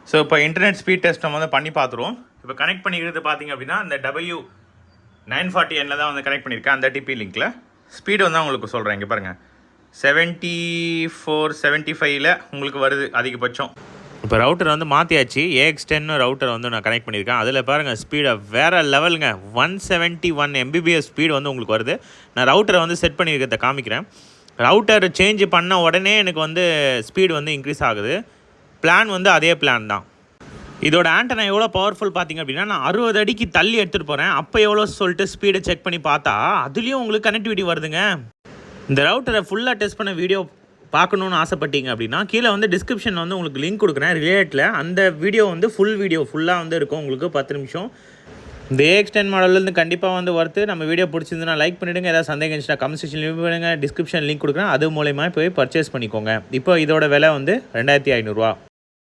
So இப்போ internet speed test நம்ம வந்து பண்ணி பார்த்துருவோம். இப்போ கனெக்ட் பண்ணிக்கிறது பார்த்தீங்க அப்படின்னா இந்த W940Nல தான் வந்து கனெக்ட் பண்ணியிருக்கேன். அந்த டிபி லிங்க்கில் ஸ்பீடு வந்து உங்களுக்கு சொல்கிறேன். இங்கே பாருங்கள் 74 75ல் உங்களுக்கு வருது அதிகபட்சம். இப்போ ரவுட்டர் வந்து மாற்றியாச்சு. AX10 ரவுட்டர் வந்து நான் கனெக்ட் பண்ணியிருக்கேன். அதில் பாருங்கள் ஸ்பீடை வேறு லெவலுங்க. 171 Mbps ஸ்பீடு வந்து உங்களுக்கு வருது. நான் ரவுட்டரை வந்து செட் பண்ணியிருக்கிறத காமிக்கிறேன். ரவுட்டர் சேஞ்ச் பண்ண உடனே எனக்கு வந்து ஸ்பீடு வந்து இன்க்ரீஸ் ஆகுது. பிளான் வந்து அதே பிளான் தான். இதோட ஆண்டனா எவ்வளோ பவர்ஃபுல் பார்த்தீங்க அப்படின்னா, நான் 60 அடிக்கு தள்ளி எடுத்துகிட்டு போகிறேன். அப்போ எவ்வளோ சொல்லிட்டு ஸ்பீடை செக் பண்ணி பார்த்தா அதுலேயும் உங்களுக்கு கனெக்டிவிட்டி வருதுங்க. இந்த ரவுட்டரை ஃபுல்லாக டெஸ்ட் பண்ண வீடியோ பார்க்கணுன்னு ஆசைப்பட்டீங்க அப்படின்னா கீழே வந்து டிஸ்கிரிப்ஷனில் வந்து உங்களுக்கு லிங்க் கொடுக்குறேன் ரிலேட்டில். அந்த வீடியோ வந்து ஃபுல்லாக வந்து இருக்கும் உங்களுக்கு 10 நிமிஷம். இந்த AX10 மாடல்லேருந்து கண்டிப்பாக வந்து ஒர்த்து. நம்ம வீடியோ பிடிச்சிருந்துன்னா லைக் பண்ணிவிடுங்க. ஏதாவது சந்தேகம் இருந்துச்சுன்னா கமெண்ட் செக்ஷன் லீவ் பண்ணுங்கள். டிஸ்கிரிப்ஷன் லிங்க் கொடுக்குறேன். அது மூலயமா போய் பர்ச்சேஸ் பண்ணிக்கோங்க. இப்போ இதோட விலை வந்து 2500 ரூபா.